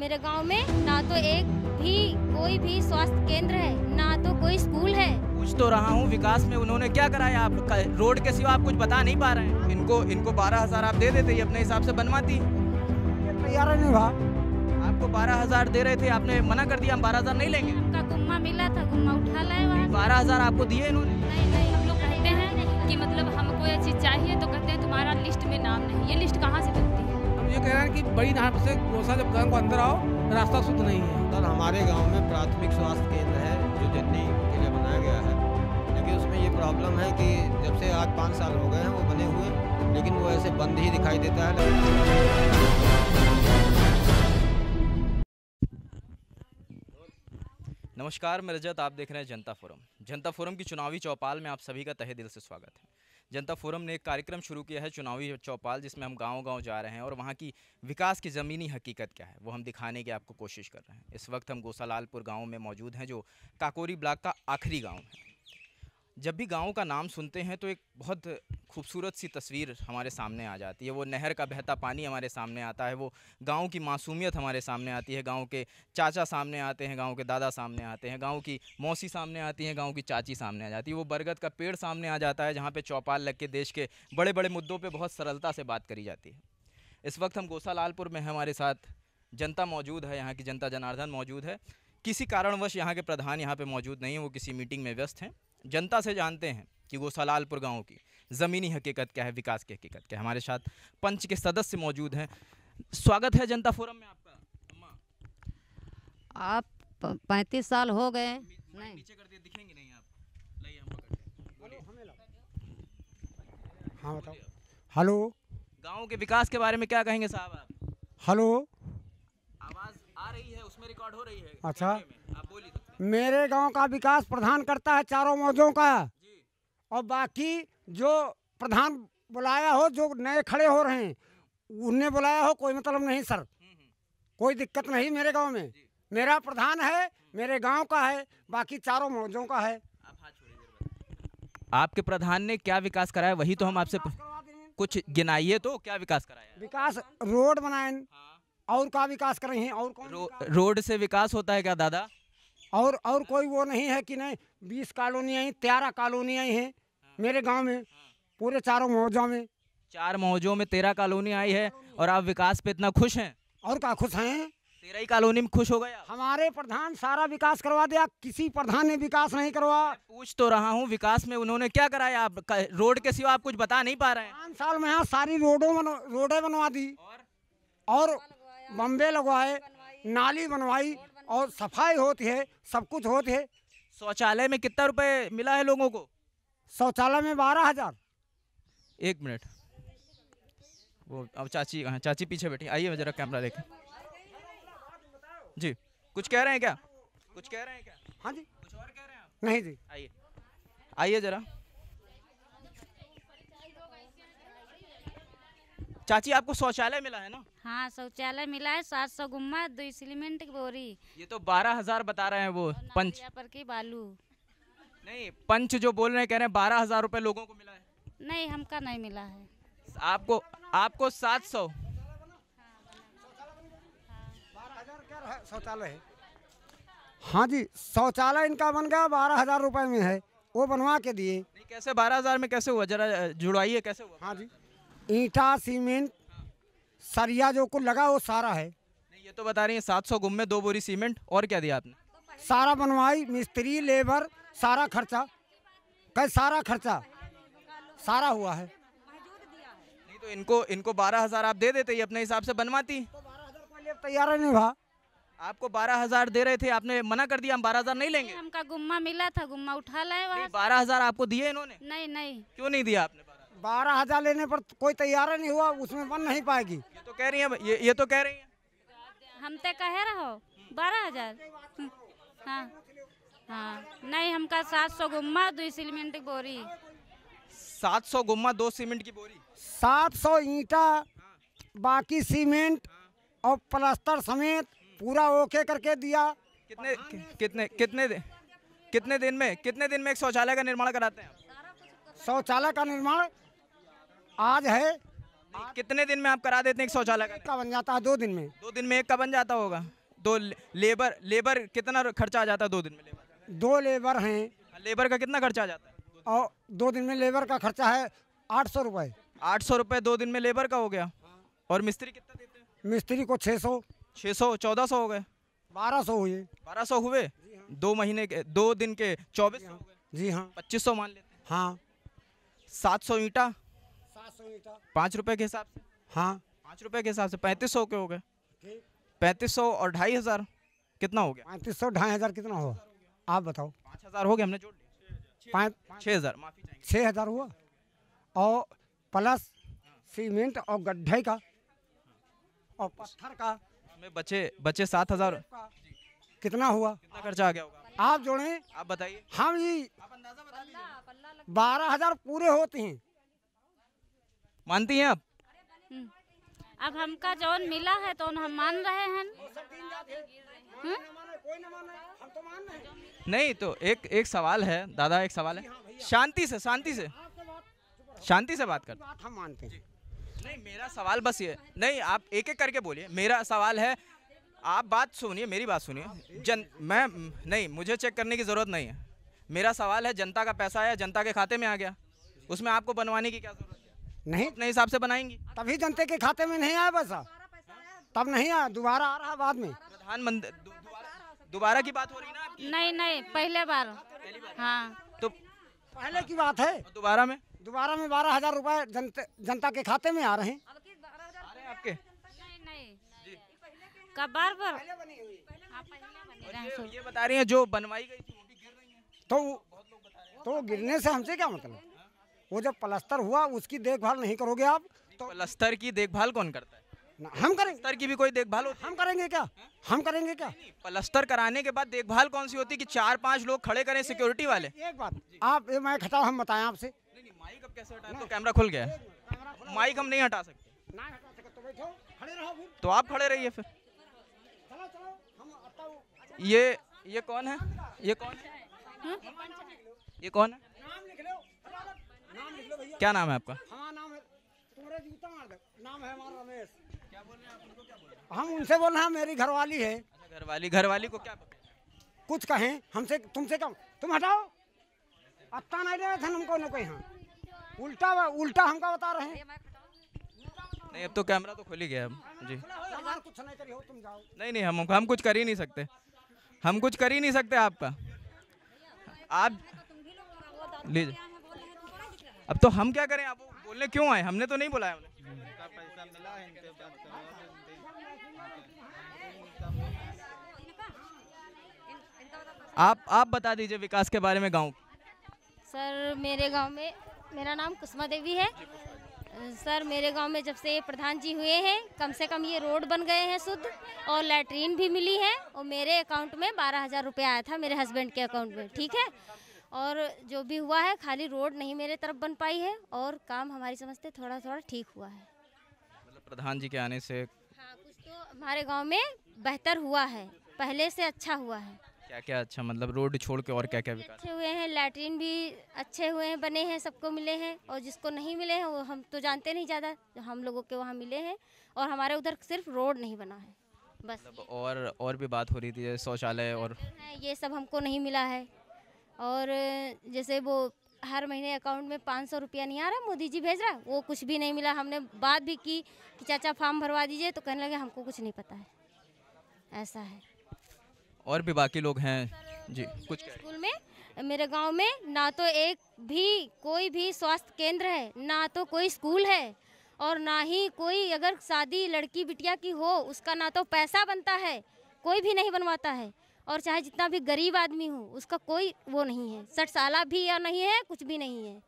मेरे गांव में ना तो एक भी कोई भी स्वास्थ्य केंद्र है, ना तो कोई स्कूल है। पूछ तो रहा हूँ, विकास में उन्होंने क्या कराया? आप रोड के सिवा आप कुछ बता नहीं पा रहे हैं। इनको 12,000 आप दे देते, ये अपने हिसाब से बनवाती। तैयार नहीं हुआ। आपको 12,000 दे रहे थे, आपने मना कर दिया हम 12,000 नहीं लेंगे। हमका गुम्मा मिला था, गुम्मा उठा लाए वहाँ। 12,000 आपको दिए इन्होंने? नहीं, हम लोग कहते हैं कि मतलब हमको ये चीज़ चाहिए तो कहते हैं तुम्हारा लिस्ट में नाम नहीं। ये लिस्ट कहाँ से बनती है? हम ये कह रहे हैं कि बड़ी नहर से कोसा जब गाँव को अंदर आओ, रास्ता शुद्ध नहीं है। सर, हमारे गांव में प्राथमिक स्वास्थ्य केंद्र है जो जननी के लिए बनाया गया है, लेकिन उसमें ये प्रॉब्लम है कि जब से आज 5 साल हो गए हैं वो बने हुए, लेकिन वो ऐसे बंद ही दिखाई देता है। नमस्कार, मैं रजत, आप देख रहे हैं जनता फोरम। जनता फोरम की चुनावी चौपाल में आप सभी का तहे दिल से स्वागत है। जनता फोरम ने एक कार्यक्रम शुरू किया है, चुनावी चौपाल, जिसमें हम गांव-गांव जा रहे हैं और वहां की विकास की ज़मीनी हकीकत क्या है वो हम दिखाने की आपको कोशिश कर रहे हैं। इस वक्त हम गोसालालपुर गांव में मौजूद हैं, जो काकोरी ब्लॉक का आखिरी गांव है। जब भी गांव का नाम सुनते हैं तो एक बहुत खूबसूरत सी तस्वीर हमारे सामने आ जाती है। वो नहर का बहता पानी हमारे सामने आता है, वो गांव की मासूमियत हमारे सामने आती है, गांव के चाचा सामने आते हैं, गांव के दादा सामने आते हैं, गांव की मौसी सामने आती हैं, गांव की चाची सामने आ जाती है, वो बरगद का पेड़ सामने आ जाता है, जहाँ पे चौपाल लग के देश के बड़े बड़े मुद्दों पर बहुत सरलता से बात करी जाती है। इस वक्त हम गोसालालपुर में हैं, हमारे साथ जनता मौजूद है, यहाँ की जनता जनार्दन मौजूद है। किसी कारणवश यहाँ के प्रधान यहाँ पर मौजूद नहीं हैं, वो किसी मीटिंग में व्यस्त हैं। जनता से जानते हैं कि गोसालालपुर गांव की ज़मीनी हकीकत क्या है, विकास की हकीकत क्या है। हमारे साथ पंच के सदस्य मौजूद हैं। स्वागत है जनता फोरम में आपका। अम्मा, आप 35 साल हो गए नहीं नीचे कर दिए, दिखेंगे नहीं आप। लाइए हम पकड़ते हैं। हाँ बताओ। हेलो, गांव के विकास के बारे में क्या कहेंगे साहब आप? हेलो, आवाज़ आ रही है, उसमें रिकॉर्ड हो रही है। अच्छा, आप बोलिए। मेरे गांव का विकास प्रधान करता है चारों मौजों का, और बाकी जो प्रधान बुलाया हो, जो नए खड़े हो रहे हैं उन्हें बुलाया हो, कोई मतलब नहीं सर, कोई दिक्कत नहीं। मेरे गांव में मेरा प्रधान है, मेरे गांव का है, बाकी चारों मौजों का है। आपके प्रधान ने क्या विकास कराया, वही तो हम आपसे कुछ गिनाइए तो क्या विकास कराया? विकास रोड बनाए, और का विकास कर रहे हैं, और कौन रोड से विकास होता है क्या दादा? और कोई वो नहीं है कि नहीं। 20 कॉलोनी आई, 13 कॉलोनी आई हैं मेरे गांव में, पूरे चारों मौजों में। 4 मौजों में 13 कॉलोनी आई है, और आप विकास पे इतना खुश हैं? और क्या खुश हैं? 13 ही कॉलोनी में खुश हो गया? हमारे प्रधान सारा विकास करवा दिया, किसी प्रधान ने विकास नहीं करवा। पूछ तो रहा हूँ, विकास में उन्होंने क्या कराया? आप रोड के सिवा आप कुछ बता नहीं पा रहे हैं। 5 साल में यहाँ सारी रोडें बनवा दी, और बम्बे लगवाए, नाली बनवाई, और सफाई होती है, सब कुछ होती है। शौचालय में कितना रुपए मिला है लोगों को? शौचालय में 12,000। 1 मिनट, वो अब चाची, हाँ चाची पीछे बैठी, आइए जरा कैमरा लेके। जी कुछ कह रहे हैं क्या? कुछ कह रहे हैं क्या? हाँ जी, कुछ और कह रहे हैं आप? नहीं जी, आइए आइए जरा। चाची, आपको शौचालय मिला है ना? हाँ, शौचालय मिला है, 700 गुम्मा, 2 सीमेंट की बोरी। ये तो 12,000 बता रहे हैं वो पंच पर की बालू। नहीं, पंच जो बोल रहे हैं, कह रहे हैं 12,000 रुपए लोगों को मिला है। नहीं, हमका नहीं मिला है। आपको 700। 12,000 शौचालय है। हाँ जी, शौचालय इनका बन गया 12,000 रुपए में है, वो बनवा के दिए। नहीं, कैसे 12,000 में कैसे हुआ? जरा जुड़वाइए, कैसे हुआ? हाँ जी, ईंटा, सीमेंट, सरिया जो कुछ लगा वो सारा है। नहीं, ये तो बता रही है 700 गुम्मे, 2 बोरी सीमेंट, और क्या दिया आपने? सारा बनवाई, मिस्त्री, लेबर, सारा खर्चा, सारा खर्चा सारा हुआ है। नहीं तो इनको 12,000 आप दे देते, ये अपने हिसाब से बनवाती। तो 12,000 कोई लिए तैयार नहीं हुआ। आपको 12,000 दे रहे थे, आपने मना कर दिया हम 12,000 नहीं लेंगे। हमका गुम्मा मिला था, गुम्मा उठा लाए वहाँ। 12,000 आपको दिए इन्होंने? नहीं। क्यों नहीं दिया आपने? 12,000 लेने पर कोई तैयार नहीं हुआ, उसमें बन नहीं पाएगी। ये तो कह रही है, ये तो कह रही है। हम तो कह रहो 12,000। हाँ, नहीं, हमका 700 गुम्मा, 2 सीमेंट की बोरी। 700 गुम्मा, 2 सीमेंट की बोरी, 700 ईंटा, बाकी सीमेंट और प्लास्टर समेत पूरा ओके करके दिया। कितने दिन में एक शौचालय का निर्माण कराते हैं? शौचालय का निर्माण आज है। कितने दिन में आप करा देते हैं एक शौचालय का? का बन जाता है 2 दिन में। 2 दिन में एक का बन जाता होगा। तो लेबर कितना खर्चा आ जाता है 2 दिन में? लेबर 2 लेबर हैं लेबर का कितना खर्चा आ जाता है? और 2 दिन में लेबर का खर्चा है 800 रुपये। 800 रुपये 2 दिन में लेबर का हो गया। और मिस्त्री कितना देते हैं? मिस्त्री को 600 1400 हो गए। 1200 हुए। 1200 हुए। 2 महीने के 2 दिन के 2400 हो गए। जी हाँ 2500 मान लेते हैं। हाँ 700 ईंटा 700 ईंटा 5 रुपए के हिसाब से। हाँ 5 रुपए के हिसाब से 3500 के हो गए। 3500 और 2500 कितना हो गया? 3500 2500 कितना हुआ आप बताओ? 5000 हो गया, हमने जोड़ लिया। 6000 माफी चाहेंगे। 6000 हुआ और प्लस सीमेंट और गड्ढे का और पत्थर का हमें बचे 7000। कितना हुआ? कितना खर्चा आ गया होगा? आप जोड़ें। आप बताइए। हम ये 12,000 पूरे होते हैं। मानती हैं आप? अब हमका जौन मिला है तो हम मान रहे हैं। नहीं तो एक सवाल है दादा, एक सवाल है। शांति से बात कर। बात हम मानते हैं। नहीं मेरा सवाल बस ये, नहीं आप एक एक करके बोलिए। मेरा सवाल है, आप बात सुनिए, मेरी बात सुनिए। नहीं मुझे चेक करने की जरूरत नहीं है। मेरा सवाल है, जनता का पैसा आया, जनता के खाते में आ गया, उसमें आपको बनवाने की क्या जरूरत है? नहीं अपने हिसाब से बनाएंगी। तभी जनता के खाते में नहीं आया पैसा, तब नहीं आया, दोबारा आ रहा बाद में। प्रधानमंत्री दोबारा की बात हो रही ना आपकी? नहीं पहले बार। हाँ तो पहले की बात है। दोबारा में 12,000 रुपए जनता के खाते में आ रहे हैं। आपके नहीं कब बार ये बता रही हैं जो बनवाई गई थी वो भी गिर रही है। तो गिरने से हमसे क्या मतलब? वो जब प्लास्टर हुआ उसकी देखभाल नहीं करोगे आप तो? प्लास्टर की देखभाल कौन करता है? हम करेंगे। प्लास्टर की भी कोई देखभाल होती है? हम करेंगे क्या? हम करेंगे क्या? प्लास्टर कराने के बाद देखभाल कौन सी होती है कि 4-5 लोग खड़े करें सिक्योरिटी वाले? एक बात आप ये माइक हटाओ, हम बताएं आपसे। नहीं माइक अब कैसे हटाएं? तो कैमरा खुल गया है, माइक हम नहीं हटा सकते। ना हटा सके तो बैठो, खड़े रहो फिर। तो आप खड़े रहिए फिर। चलो हम ये कौन है? ये कौन है? ये कौन है? नाम लिख लो, नाम लिख लो भैया। क्या नाम है आपका? हमारा नाम है तुम्हारे जूता मार दो। नाम है हमारा रमेश। क्या बोल रहे हैं आप? उनको क्या बोल रहे हैं? हम उनसे बोल रहे हैं मेरी घरवाली है। घरवाली को क्या पता? कुछ कहें हमसे, तुमसे कम, तुम हटाओ। अत्ता नहीं रहे थे हमको न कोई। हाँ उल्टा हमका बता रहे हैं। नहीं अब तो कैमरा तो खुल ही गया अब जी। कुछ नहीं करी हो, तुम जाओ। नहीं हम कुछ कर ही नहीं सकते, हम कुछ कर ही नहीं सकते आपका। आप लीजिए। अब तो हम क्या करें? आप बोलने क्यों आए? हमने तो नहीं बुलाया। आप बता दीजिए विकास के बारे में गांव। सर मेरे गांव में, मेरा नाम कुसुमा देवी है। सर मेरे गांव में जब से ये प्रधान जी हुए हैं कम से कम ये रोड बन गए हैं शुद्ध, और लैट्रीन भी मिली है, और मेरे अकाउंट में 12,000 रुपये आया था मेरे हस्बैंड के अकाउंट में। ठीक है, और जो भी हुआ है खाली रोड नहीं मेरे तरफ बन पाई है, और काम हमारी समझ से थोड़ा थोड़ा ठीक हुआ है। मतलब प्रधान जी के आने से हाँ कुछ तो हमारे गांव में बेहतर हुआ है, पहले से अच्छा हुआ है। क्या क्या अच्छा? मतलब रोड छोड़ के और क्या क्या विकास? अच्छे हुए हैं, लैट्रीन भी अच्छे हुए हैं, बने हैं, सबको मिले हैं, और जिसको नहीं मिले हैं वो हम तो जानते नहीं ज़्यादा, जो हम लोगों के वहाँ मिले हैं। और हमारे उधर सिर्फ रोड नहीं बना है बस। मतलब और भी बात हो रही थी शौचालय और ये सब हमको नहीं मिला है। और जैसे वो हर महीने अकाउंट में 500 रुपया नहीं आ रहा, मोदी जी भेज रहा है, वो कुछ भी नहीं मिला। हमने बात भी की कि चाचा फॉर्म भरवा दीजिए, तो कहने लगे हमको कुछ नहीं पता है। ऐसा है। और भी बाकी लोग हैं जी, कुछ स्कूल में मेरे गांव में ना तो एक भी कोई भी स्वास्थ्य केंद्र है, ना तो कोई स्कूल है, और ना ही कोई अगर शादी लड़की बिटिया की हो उसका ना तो पैसा बनता है, कोई भी नहीं बनवाता है। और चाहे जितना भी गरीब आदमी हो उसका कोई वो नहीं है, 60 साल भी या नहीं है, कुछ भी नहीं है,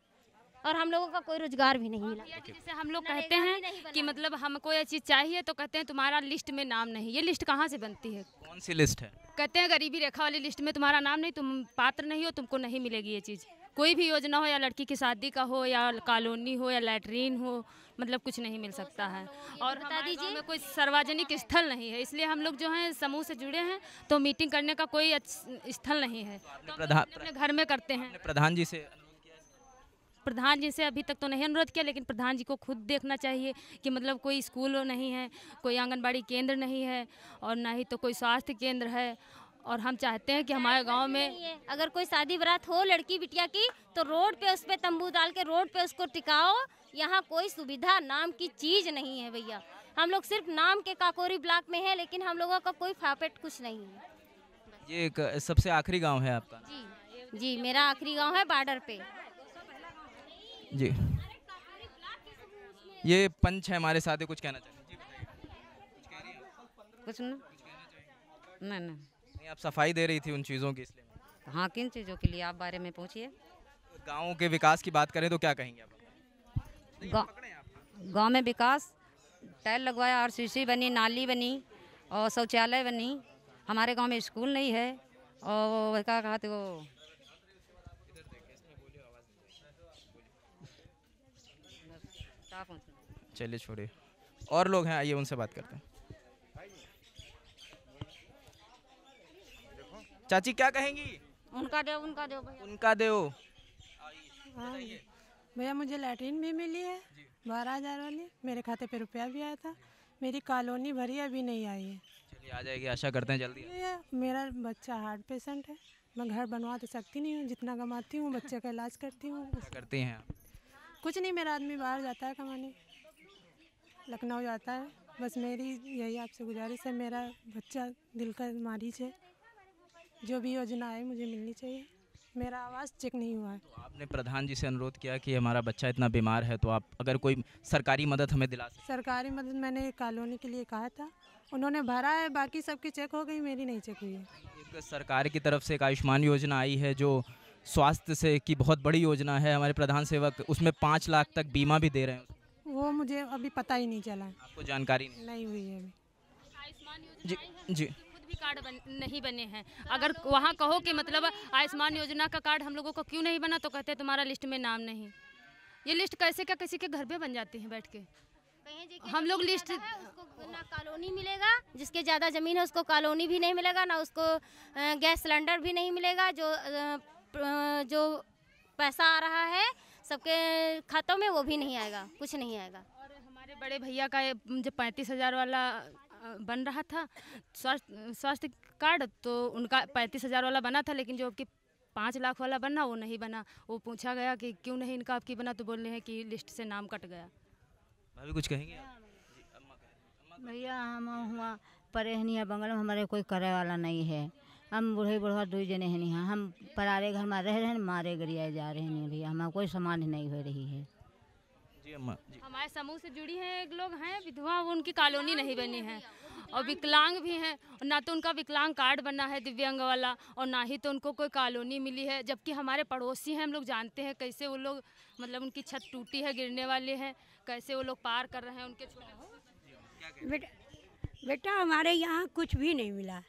और हम लोगों का कोई रोजगार भी नहीं मिला। जैसे हम लोग कहते हैं कि मतलब हमको ये चीज़ चाहिए तो कहते हैं तुम्हारा लिस्ट में नाम नहीं। ये लिस्ट कहाँ से बनती है? कौन सी लिस्ट है? कहते हैं गरीबी रेखा वाली लिस्ट में तुम्हारा नाम नहीं, तुम पात्र नहीं हो, तुमको नहीं मिलेगी ये चीज़। कोई भी योजना हो, या लड़की की शादी का हो, या कॉलोनी हो, या लैट्रीन हो, मतलब कुछ नहीं मिल सकता है। और बता दीजिए में कोई सार्वजनिक स्थल नहीं है, इसलिए हम लोग जो हैं समूह से जुड़े हैं, तो मीटिंग करने का कोई स्थल नहीं है, तो अपने घर में करते हैं। प्रधान जी से प्रधान जी से अभी तक तो नहीं अनुरोध किया, लेकिन प्रधान जी को खुद देखना चाहिए कि मतलब कोई स्कूल नहीं है, कोई आंगनबाड़ी केंद्र नहीं है और ना ही तो कोई स्वास्थ्य केंद्र है। और हम चाहते हैं कि हमारे गांव में अगर कोई शादी बारात हो लड़की बिटिया की तो रोड पे उस पे तंबू डाल के रोड पे उसको टिकाओ। यहाँ कोई सुविधा नाम की चीज़ नहीं है भैया। हम लोग सिर्फ नाम के काकोरी ब्लॉक में है, लेकिन हम लोगों का कोई फापेट कुछ नहीं है। ये एक सबसे आखिरी गांव है आपका? जी जी, मेरा आखिरी गांव है बॉर्डर पे। जी, ये पंच है हमारे साथ, कुछ कहना चाहते हैं? कुछ ना नहीं नहीं। नहीं, आप सफाई दे रही थी उन चीज़ों की, इसलिए। हाँ, किन चीज़ों के लिए आप बारे में पूछिए। गाँव के विकास की बात करें तो क्या कहेंगे आप? गांव में विकास, टाइल लगवाया, आरसीसी बनी, नाली बनी और शौचालय बनी। हमारे गांव में स्कूल नहीं है और क्या कहते वो चलिए छोड़िए, और लोग हैं, आइए उनसे बात करते हैं। चाची क्या कहेंगी? उनका दो भैया। उनका दो। भैया मुझे लैट्रिन भी मिली है 12,000 वाली, मेरे खाते पे रुपया भी आया था। मेरी कॉलोनी भरी अभी नहीं आई है। चलिए आ जाएगी, आशा करते हैं जल्दी। ये मेरा बच्चा हार्ट पेशेंट है, मैं घर बनवा तो सकती नहीं हूँ। जितना कमाती हूँ बच्चे का इलाज करती हूँ। क्या करती हैं आप? कुछ नहीं, मेरा आदमी बाहर जाता है कमाने, लखनऊ जाता है। बस मेरी यही आपसे गुजारिश है, मेरा बच्चा दिल का मरीज है, जो भी योजना है मुझे मिलनी चाहिए। मेरा आवाज़ चेक नहीं हुआ है। तो आपने प्रधान जी से अनुरोध किया कि हमारा बच्चा इतना बीमार है, तो आप अगर कोई सरकारी मदद हमें दिला सकते? सरकारी मदद मैंने कॉलोनी के लिए कहा था, उन्होंने भरा है, बाकी सबकी चेक हो गई, मेरी नहीं चेक हुई है। एक सरकार की तरफ से एक आयुष्मान योजना आई है जो स्वास्थ्य से की बहुत बड़ी योजना है। हमारे प्रधान सेवक उसमें 5 लाख तक बीमा भी दे रहे हैं। वो मुझे अभी पता ही नहीं चला, आपको जानकारी नहीं हुई है अभी। आयुष्मान जी योजना जी खुद भी कार्ड नहीं बने हैं। अगर वहाँ कहो कि मतलब आयुष्मान योजना का कार्ड हम लोगों को क्यों नहीं बना, तो कहते हैं तुम्हारा लिस्ट में नाम नहीं। ये लिस्ट कैसे क्या किसी के घर पे बन जाती है बैठ के? हम लोग लिस्ट उसको ना कॉलोनी मिलेगा, जिसके ज़्यादा ज़मीन है उसको कॉलोनी भी नहीं मिलेगा, ना उसको गैस सिलेंडर भी नहीं मिलेगा। जो पैसा आ रहा है सबके खातों में वो भी नहीं आएगा, कुछ नहीं आएगा। और हमारे बड़े भैया का जो 35,000 वाला बन रहा था स्वास्थ्य कार्ड, तो उनका 35,000 वाला बना था, लेकिन जो आपकी 5 लाख वाला बना वो नहीं बना। वो पूछा गया कि क्यों नहीं इनका आपकी बना, तो बोल रहे हैं कि लिस्ट से नाम कट गया। भाभी कुछ कहेंगे? भैया हम हुआ परेहनी है बंगल में, हमारे कोई करे वाला नहीं है। हम बूढ़े बुढ़वा 2 जने हैं, नहीं हम परारे घर में रह रहे हैं, मारे गरियाए जा रहे हैं भैया। हमारा कोई सामान नहीं हो रही है। जी अम्मा जी। हमारे समूह से जुड़ी हैं एक लोग हैं विधवा, वो उनकी कॉलोनी नहीं बनी है। और विकलांग भी हैं, ना तो उनका विकलांग कार्ड बना है दिव्यांग वाला, और ना ही तो उनको कोई कॉलोनी मिली है। जबकि हमारे पड़ोसी हैं, हम लोग जानते हैं कैसे वो लोग, मतलब उनकी छत टूटी है, गिरने वाले हैं, कैसे वो लोग पार कर रहे हैं उनके बेटा हमारे यहाँ कुछ भी नहीं मिला,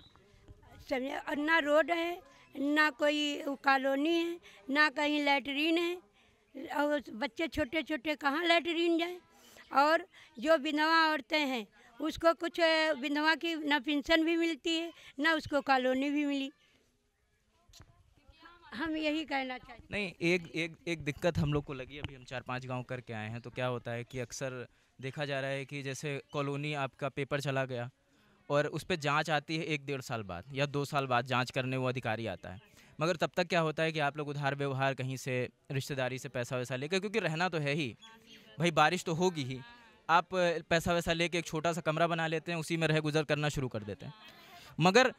समझे। और ना रोड है, ना कोई कॉलोनी है, ना कहीं लैटरीन है। और बच्चे छोटे छोटे कहाँ लैटरीन जाए। और जो विधवा औरतें हैं उसको कुछ विधवा की ना पेंशन भी मिलती है, ना उसको कॉलोनी भी मिली। हम यही कहना चाहते हैं। नहीं, एक दिक्कत हम लोग को लगी, अभी हम 4-5 गांव करके आए हैं, तो क्या होता है कि अक्सर देखा जा रहा है कि जैसे कॉलोनी आपका पेपर चला गया और उस पर जांच आती है 1-1.5 साल बाद या 2 साल बाद जांच करने वो अधिकारी आता है। मगर तब तक क्या होता है कि आप लोग उधार व्यवहार कहीं से रिश्तेदारी से पैसा वैसा लेकर, क्योंकि रहना तो है ही भाई, बारिश तो होगी ही, आप पैसा वैसा लेके एक छोटा सा कमरा बना लेते हैं, उसी में रह गुजर करना शुरू कर देते हैं। मगर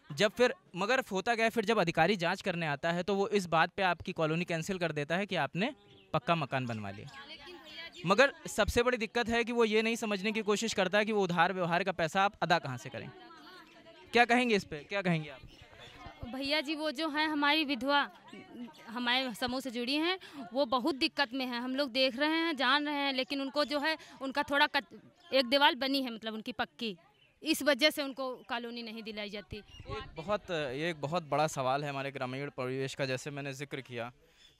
होता क्या है, फिर जब अधिकारी जांच करने आता है तो वो इस बात पे आपकी कॉलोनी कैंसिल कर देता है कि आपने पक्का मकान बनवा लिया। मगर सबसे बड़ी दिक्कत है कि वो ये नहीं समझने की कोशिश करता है कि वो उधार व्यवहार का पैसा आप अदा कहाँ से करें। क्या कहेंगे इस पे, क्या कहेंगे आप? भैया जी वो जो हैं हमारी विधवा हमारे समूह से जुड़ी हैं, वो बहुत दिक्कत में हैं। हम लोग देख रहे हैं, जान रहे हैं, लेकिन उनको जो है उनका थोड़ा एक दीवार बनी है, मतलब उनकी पक्की, इस वजह से उनको कॉलोनी नहीं दिलाई जाती। ये एक बहुत बड़ा सवाल है हमारे ग्रामीण परिवेश का। जैसे मैंने जिक्र किया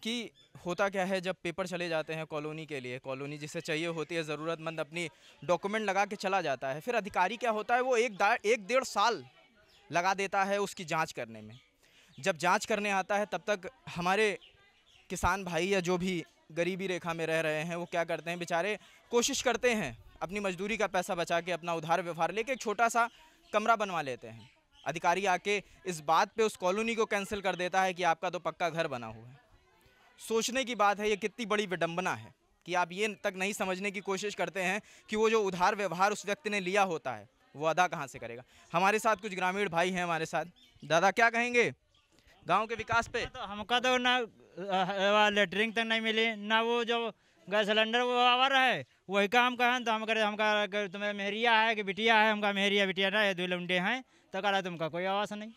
कि होता क्या है, जब पेपर चले जाते हैं कॉलोनी के लिए, कॉलोनी जिसे चाहिए होती है, ज़रूरतमंद अपनी डॉक्यूमेंट लगा के चला जाता है, फिर अधिकारी क्या होता है वो 1-1.5 साल लगा देता है उसकी जांच करने में। जब जांच करने आता है तब तक हमारे किसान भाई या जो भी गरीबी रेखा में रह रहे हैं वो क्या करते हैं बेचारे, कोशिश करते हैं अपनी मजदूरी का पैसा बचा के अपना उधार व्यवहार लेके एक छोटा सा कमरा बनवा लेते हैं। अधिकारी आके इस बात पे उस कॉलोनी को कैंसिल कर देता है कि आपका तो पक्का घर बना हुआ है। सोचने की बात है ये कितनी बड़ी विडंबना है कि आप ये तक नहीं समझने की कोशिश करते हैं कि वो जो उधार व्यवहार उस व्यक्ति ने लिया होता है वो अदा कहाँ से करेगा। हमारे साथ कुछ ग्रामीण भाई हैं हमारे साथ। दादा क्या कहेंगे गांव के विकास पे? तो हमका तो ना लेटरिंग तक नहीं मिली, ना वो जो गैस सिलेंडर वो आ रहा है वही काम कहें तो हम करे हमका तुम्हें मेहरिया है कि बिटिया है, हमका मेहरिया बिटिया ना है, 2 लुंडे हैं तो कहा तुमका कोई आवाज़ नहीं।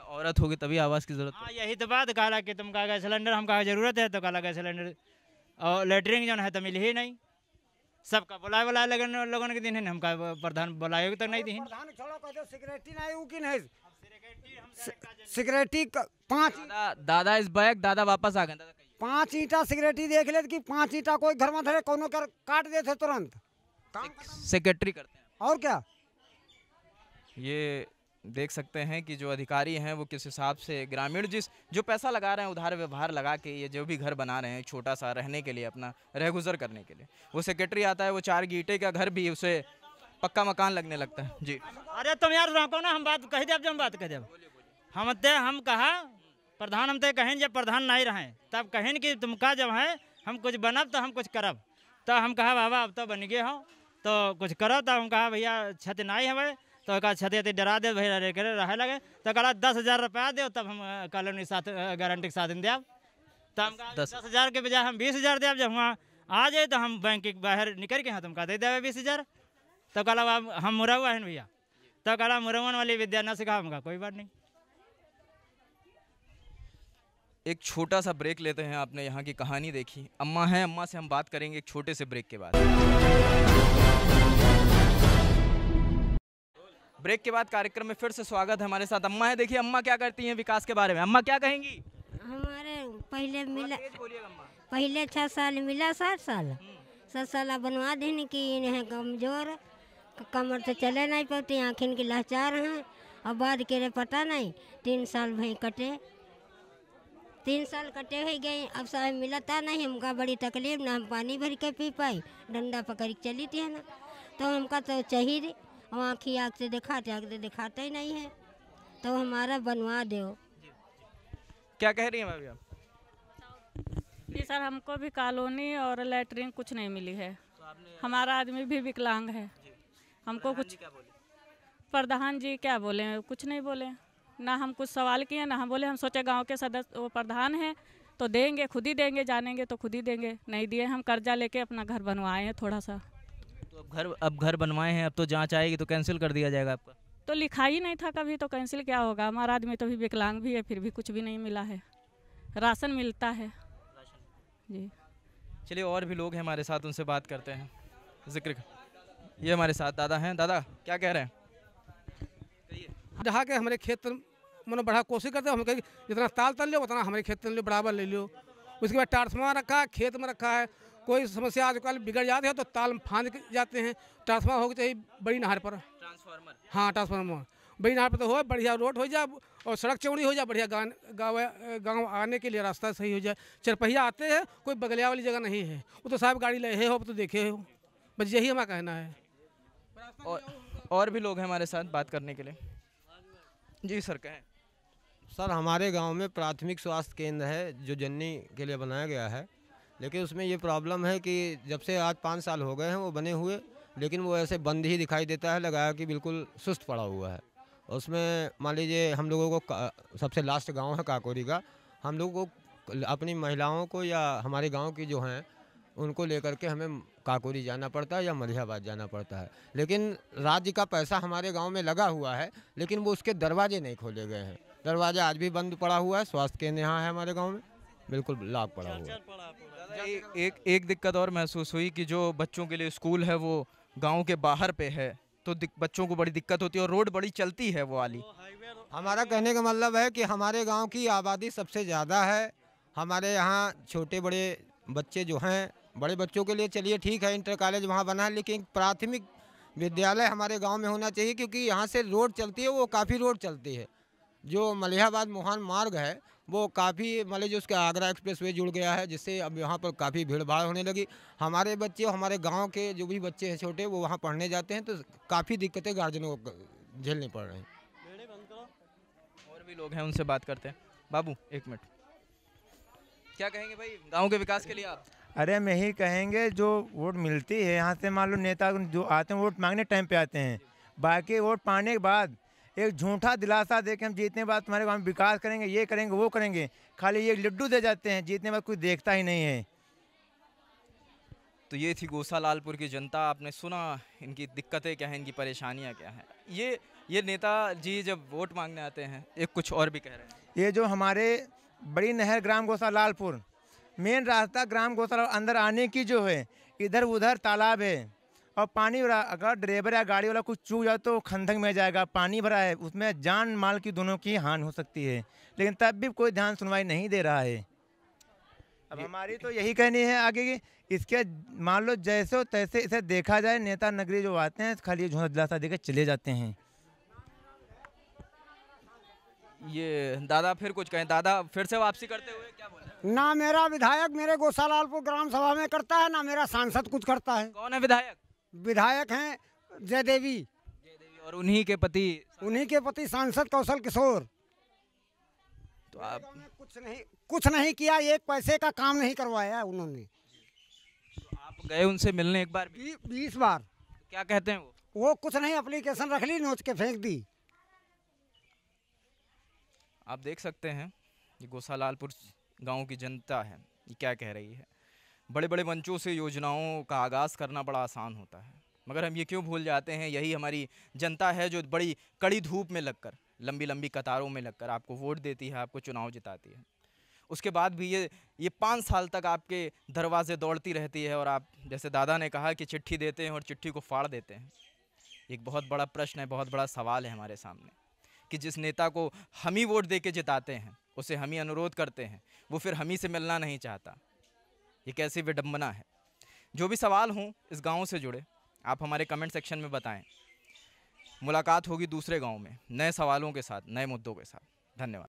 औरत होगी तभी आवाज़ की जरूरत। हाँ यही तो बात कहा कि तुमका गैस सिलेंडर हमका ज़रूरत है तो कहा गैस सिलेंडर और लेटरिंग जो है तो मिली ही नहीं। सबका बुलाए लोगों के दिन है हमका प्रधान बुलाए तक नहीं दी। सिक्योरिटी 5 दादा इस बैग दादा वापस आ गए। 5 ईंटा सिक्योरिटी देख ले कि 5 ईंटा कोई घर में धरे कोनो कर काट देते तुरंत। सेक्रेटरी करते हैं और क्या। ये देख सकते हैं कि जो अधिकारी हैं वो किस हिसाब से ग्रामीण जो पैसा लगा रहे हैं उधार व्यवहार लगा के ये जो भी घर बना रहे हैं छोटा सा रहने के लिए अपना रह गुजर करने के लिए, वो सेक्रेटरी आता है वो 4 ईंटे का घर भी उसे पक्का मकान लगने लगता है। जी अरे तुम यार रोको ना, हम बात कह दे जब बात कह दे हम कहा प्रधान हम तो कहें जब प्रधान नहीं रहे तब कहें कि तुमका जब है हम कुछ बनब तो हम कुछ करब, तो हम कहा बाबा अब तो बन गए हो तो कुछ करो, तो हम कहा भैया छत नहीं है तो कहा छत डरा दे भैया रह लगे तो कहा 10,000 रुपया दे तब हम कॉलोनी साथ गारंटी के साथ देव। तो हम 10,000 के बजाय हम 20,000 देव, जब वहाँ आ जाए तो हम बैंक के बाहर निकल के हाँ तुमका दे देवे 20,000। तो कहा हम मुरवा है भैया, तो कहा मुरवन वाली विद्या न सिखा, हमका कोई बात नहीं। एक छोटा सा ब्रेक लेते हैं। आपने यहाँ की कहानी देखी, अम्मा है, अम्मा से हम बात करेंगे एक छोटे से ब्रेक के बाद। ब्रेक के बाद कार्यक्रम में फिर से स्वागत है। हमारे साथ अम्मा है। देखिए अम्मा क्या करती हैं विकास के बारे में, अम्मा क्या कहेंगी? हमारे पहले 6 साल मिला 60 साल 7 साल बनवा देने की इन्हें कमजोर कमर से चले नहीं पाती, आँखिन की लाचार हैं और बाद के पता नहीं 3 साल भाई कटे 3 साल कटे हो गए। अब साहब मिलता नहीं, हमका बड़ी तकलीफ, ना हम पानी भर के पी पाई, डंडा पकड़ के चली थी ना, तो हमका तो चाहिए और आँखी आँख से दिखाते ही नहीं है, तो हमारा बनवा दो। क्या कह रही हैं भाभी आप? जी सर हमको भी कॉलोनी और लेटरिन कुछ नहीं मिली है, हमारा आदमी भी विकलांग है। हमको कुछ प्रधान जी क्या बोले, कुछ नहीं बोले, ना हम कुछ सवाल किए ना हम बोले। हम सोचे गांव के सदस्य वो प्रधान हैं तो देंगे, खुद ही देंगे, जानेंगे तो खुद ही देंगे, नहीं दिए। हम कर्जा लेके अपना घर बनवाए हैं थोड़ा सा। तो अब घर बनवाए हैं, अब तो जांच आएगी तो कैंसिल कर दिया जाएगा आपका? तो लिखा ही नहीं था कभी, तो कैंसिल क्या होगा। हमारा आदमी तो भी विकलांग भी है, फिर भी कुछ भी नहीं मिला है। राशन मिलता है जी। चलिए और भी लोग हैं हमारे साथ, उनसे बात करते हैं। जिक्र ये हमारे साथ दादा हैं। दादा क्या कह रहे हैं? जहाँ के हमारे खेत मैंने बढ़ा कोशिश करते हैं, हम कहीं जितना ताल तल लो उतना हमारे खेत ले बराबर ले लो। उसके बाद ट्रांसफार्मर रखा है, खेत में रखा है, कोई समस्या आजकल बिगड़ जाती है तो ताल में फांद जाते हैं। ट्रांसफार्मर हो चाहिए बड़ी नहर पर, ट्रांसफार्मर, हाँ ट्रांसफार्मर बड़ी नहर पर तो हो, बढ़िया रोड हो जाए और सड़क चौड़ी हो जाए, बढ़िया गाँव आने के लिए रास्ता सही हो जाए। चरपहिया आते हैं, कोई बगलिया वाली जगह नहीं है, वो तो साहब गाड़ी ले हो तो देखे हो, बस यही हमारा कहना है। और भी लोग हैं हमारे साथ बात करने के लिए। जी सर कहें। सर हमारे गांव में प्राथमिक स्वास्थ्य केंद्र है जो जननी के लिए बनाया गया है, लेकिन उसमें ये प्रॉब्लम है कि जब से आज 5 साल हो गए हैं वो बने हुए, लेकिन वो ऐसे बंद ही दिखाई देता है, लगाया कि बिल्कुल सुस्त पड़ा हुआ है। उसमें मान लीजिए हम लोगों को सबसे लास्ट गांव है काकोरी का, हम लोगों को अपनी महिलाओं को या हमारे गांव की जो हैं उनको लेकर के हमें काकोरी जाना पड़ता है या मलिहाबाद जाना पड़ता है। लेकिन राज्य का पैसा हमारे गांव में लगा हुआ है, लेकिन वो उसके दरवाजे नहीं खोले गए हैं। दरवाजा आज भी बंद पड़ा हुआ है। स्वास्थ्य केंद्र यहाँ है हमारे गांव में, बिल्कुल लॉक पड़ा हुआ है। एक दिक्कत और महसूस हुई कि जो बच्चों के लिए स्कूल है वो गांव के बाहर पे है, तो बच्चों को बड़ी दिक्कत होती है और रोड बड़ी चलती है वो वाली। हमारा कहने का मतलब है कि हमारे गांव की आबादी सबसे ज़्यादा है। हमारे यहाँ छोटे बड़े बच्चे जो हैं, बड़े बच्चों के लिए चलिए ठीक है इंटर कॉलेज वहाँ बना है, लेकिन प्राथमिक विद्यालय हमारे गांव में होना चाहिए, क्योंकि यहाँ से रोड चलती है, वो काफ़ी रोड चलती है। जो मलिहाबाद मोहान मार्ग है वो काफ़ी मतलब जो उसके आगरा एक्सप्रेस वे जुड़ गया है, जिससे अब यहाँ पर काफ़ी भीड़ भाड़ होने लगी। हमारे बच्चे और हमारे गांव के जो भी बच्चे हैं छोटे, वो वहाँ पढ़ने जाते हैं, तो काफ़ी दिक्कतें गार्जियनों को झेलनी पड़ रही हैं। और भी लोग हैं, उनसे बात करते हैं। बाबू एक मिनट, क्या कहेंगे भाई गाँव के विकास के लिए आप? अरे हम यही कहेंगे, जो वोट मिलती है यहाँ से, मान लो नेता जो आते हैं वोट मांगने टाइम पे आते हैं, बाकी वोट पाने के बाद एक झूठा दिलासा दे के हम जीतने के बाद तुम्हारे गाँव में विकास करेंगे, ये करेंगे, वो करेंगे, खाली ये लड्डू दे जाते हैं, जीतने के बाद कोई देखता ही नहीं है। तो ये थी गौसालालपुर की जनता। आपने सुना इनकी दिक्कतें क्या हैं, इनकी परेशानियां क्या हैं। ये नेता जी जब वोट मांगने आते हैं, एक कुछ और भी कह रहे हैं। ये जो हमारे बड़ी नहर ग्राम गौसालालपुर, मेन रास्ता ग्राम गौसालाल अंदर आने की जो है, इधर उधर तालाब है और पानी भरा, अगर ड्राइवर या गाड़ी वाला कुछ चूक जाए तो खंदक में जाएगा, पानी भरा है, उसमें जान माल की दोनों की हानि हो सकती है, लेकिन तब भी कोई ध्यान सुनवाई नहीं दे रहा है। अब हमारी तो यही कहनी है आगे कि इसके मान लो जैसे हो तैसे इसे देखा जाए। नेता नगरी जो आते हैं खाली झूठा दिलासा देकर चले जाते हैं। ये दादा फिर कुछ कहें। दादा फिर से वापसी करते हुए क्या बोले? ना मेरा विधायक मेरे गौसालालपुर ग्राम सभा में करता है, ना मेरा सांसद कुछ करता है। कौन है विधायक? विधायक हैं जयदेवी, और उन्हीं के पति सांसद कौशल किशोर। तो आप कुछ नहीं किया, एक पैसे का काम नहीं करवाया उन्होंने। तो आप गए उनसे मिलने एक बार? 20 बार। क्या कहते हैं वो कुछ नहीं, एप्लीकेशन रख ली, नोच के फेंक दी। आप देख सकते हैं ये गौसालालपुर गांव की जनता है, ये क्या कह रही है। बड़े बड़े मंचों से योजनाओं का आगाज़ करना बड़ा आसान होता है, मगर हम ये क्यों भूल जाते हैं, यही हमारी जनता है जो बड़ी कड़ी धूप में लगकर, लंबी लंबी कतारों में लगकर आपको वोट देती है, आपको चुनाव जिताती है। उसके बाद भी ये 5 साल तक आपके दरवाजे दौड़ती रहती है, और आप जैसे दादा ने कहा कि चिट्ठी देते हैं और चिट्ठी को फाड़ देते हैं। एक बहुत बड़ा प्रश्न है, बहुत बड़ा सवाल है हमारे सामने कि जिस नेता को हम ही वोट दे के जिताते हैं, उसे हम ही अनुरोध करते हैं, वो फिर हम ही से मिलना नहीं चाहता। ये कैसी विडंबना है। जो भी सवाल हों इस गांव से जुड़े, आप हमारे कमेंट सेक्शन में बताएं। मुलाकात होगी दूसरे गांव में नए सवालों के साथ, नए मुद्दों के साथ। धन्यवाद।